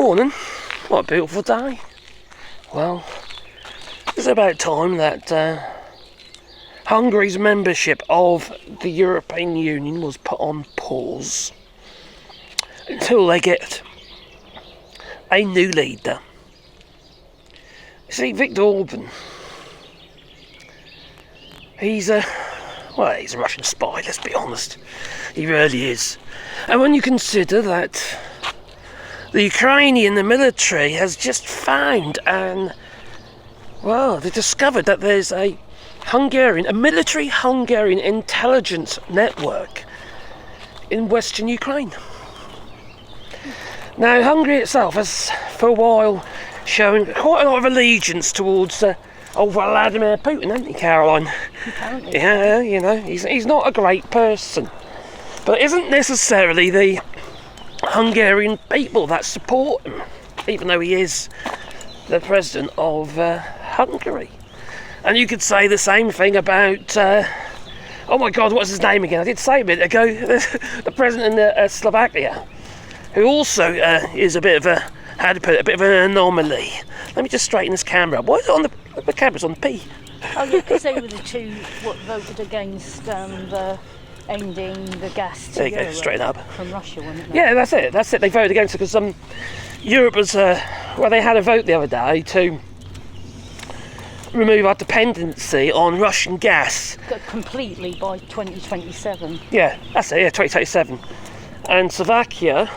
Morning. What a beautiful day. Well, it's about time that Hungary's membership of the European Union was put on pause until they get a new leader. You see, Viktor Orban, he's a Russian spy, let's be honest. He really is. And when you consider that the Ukrainian military has just found they discovered that there's a military Hungarian intelligence network in western Ukraine. Now, Hungary itself has, for a while, shown quite a lot of allegiance towards old Vladimir Putin, hasn't he, Caroline? Apparently. Yeah, you know, he's not a great person. But isn't necessarily the Hungarian people that support him, even though he is the president of Hungary. And you could say the same thing about, oh my God, what's his name again? I did say a minute ago, the president in Slovakia, who also is a bit of a bit of an anomaly. Let me just straighten this camera up. Why is it on the camera's on P? Oh yeah, because they were the two what voted against ending the gas to there you go, Europe straighten up. From Russia, wasn't it? Yeah, that's it. They voted against it because Europe was, they had a vote the other day to remove our dependency on Russian gas. Completely by 2027. Yeah, that's it, yeah, 2027. And Slovakia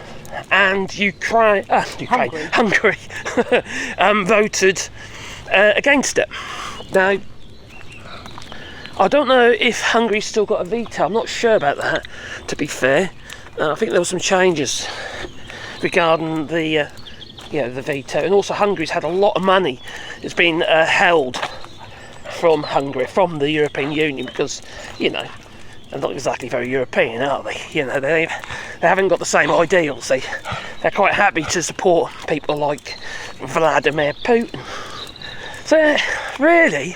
and Hungary voted against it. Now, I don't know if Hungary's still got a veto. I'm not sure about that, to be fair. I think there were some changes regarding the veto, and also Hungary's had a lot of money. It's been held from Hungary, from the European Union, because they're not exactly very European, are they? They haven't got the same ideals. They're quite happy to support people like Vladimir Putin. So really,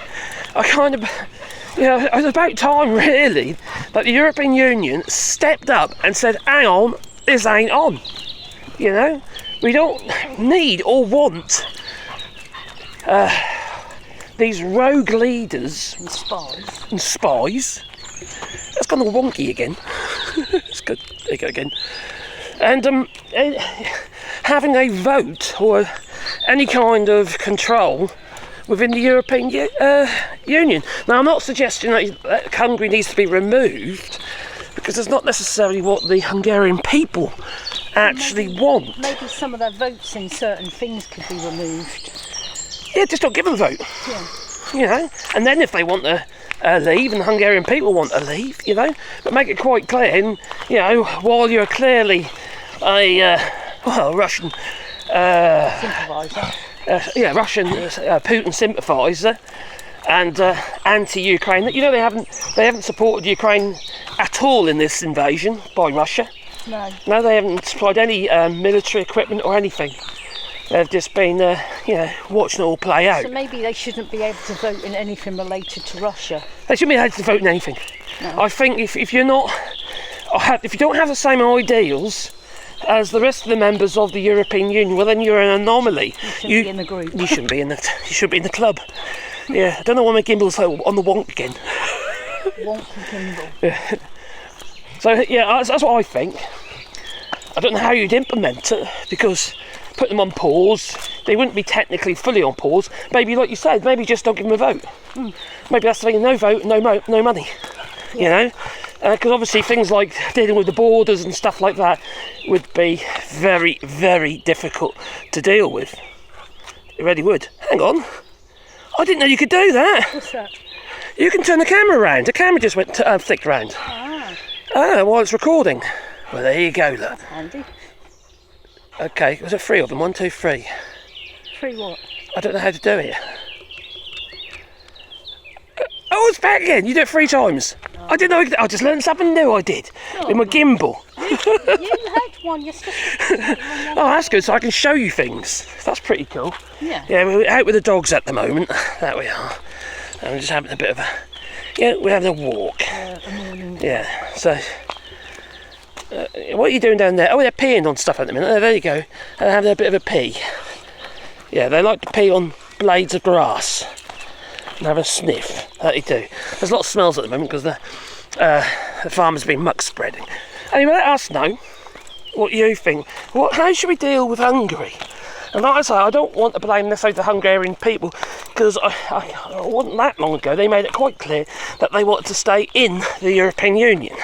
it was about time, really, that the European Union stepped up and said, hang on, this ain't on. We don't need or want these rogue leaders and spies. That's gone all wonky again. It's good. There you go again. And having a vote or any kind of control within the European Union. Now, I'm not suggesting that Hungary needs to be removed, because that's not necessarily what the Hungarian people actually want. Maybe some of their votes in certain things could be removed. Yeah, just don't give them a vote. Yeah. And then if they want to leave, and the Hungarian people want to leave, but make it quite clear, and, while you're clearly a Russian sympathiser. Russian Putin sympathiser and anti-Ukraine. They haven't supported Ukraine at all in this invasion by Russia. No, they haven't supplied any military equipment or anything. They've just been, watching it all play out. So maybe they shouldn't be able to vote in anything related to Russia. They shouldn't be able to vote in anything. No. I think if you don't have the same ideals as the rest of the members of the European Union, well, then you're an anomaly. You shouldn't be in the group. You shouldn't be in the. You should be in the club. Yeah, I don't know why my gimbal's on the wonk again. Wonk gimbal. Yeah. So that's what I think. I don't know how you'd implement it, because put them on pause, they wouldn't be technically fully on pause. Maybe, like you said, maybe just don't give them a vote. Maybe that's the thing: no vote, no money. Yeah. Because obviously things like dealing with the borders and stuff like that would be very, very difficult to deal with. It really would. Hang on. I didn't know you could do that. What's that? You can turn the camera around. The camera just went flicked round. While it's recording. Well, there you go, look. That's handy. Okay, was it 3 of them? 1, 2, 3. 3 what? I don't know how to do it. Oh, it's back again. You do it 3 times. Oh. I didn't know. I just learned something new. I did with my gimbal. You had one yesterday. Oh, that's good. So I can show you things. That's pretty cool. Yeah. Yeah, we're out with the dogs at the moment. There we are. And we're just having a bit of a. Yeah, we're having a walk. A morning. Yeah. So What are you doing down there? Oh, they're peeing on stuff at the minute. Oh, there you go. They're having a bit of a pee. Yeah, they like to pee on blades of grass and have a sniff. That they do. There's a lot of smells at the moment because the farmers have been muck spreading. Anyway, let us know what you think. How should we deal with Hungary? And like I say, I don't want to blame necessarily the Hungarian people, because I wasn't that long ago they made it quite clear that they wanted to stay in the European Union.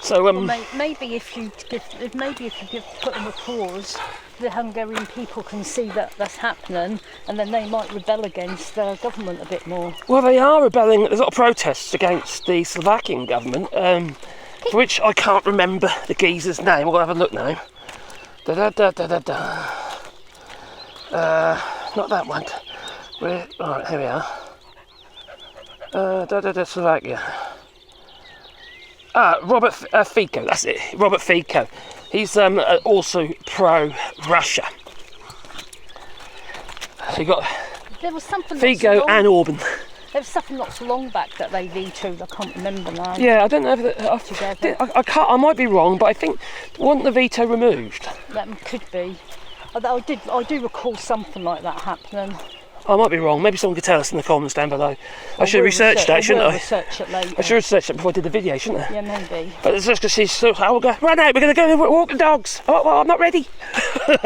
So maybe if you put them a pause, the Hungarian people can see that that's happening, and then they might rebel against their government a bit more. Well, they are rebelling. There's a lot of protests against the Slovakian government, for which I can't remember the geezer's name. We'll have a look now. Not that one. Alright, here we are. Slovakia. Robert Fico, that's it. Robert Fico. He's also pro-Russia. So you got Fico and Orban. There was something not so long back that they vetoed. I can't remember now. Yeah, I don't know if I might be wrong, but I think wasn't the veto removed? That could be. I do recall something like that happening. I might be wrong. Maybe someone could tell us in the comments down below. I should have researched that, shouldn't I? Research it later. I should have researched it before I did the video, shouldn't I? Yeah, maybe. But it's just because she's so. We'll go. Run out. We're going to go walk the dogs. Oh, well, I'm not ready. Bit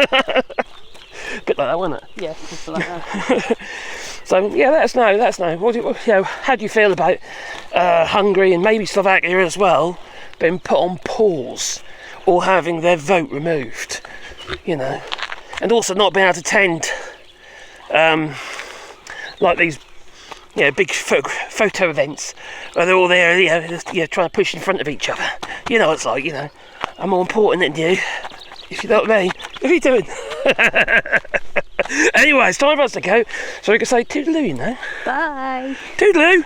like that, wasn't it? Yeah, something like that. So yeah, let us know. How do you feel about Hungary and maybe Slovakia as well being put on pause or having their vote removed? And also not being able to attend like these big photo events where they're all there trying to push in front of each other. You know what it's like, I'm more important than you, if you know what I mean. What are you doing? Anyway, it's time for us to go, so we can say toodaloo, Bye. Toodaloo.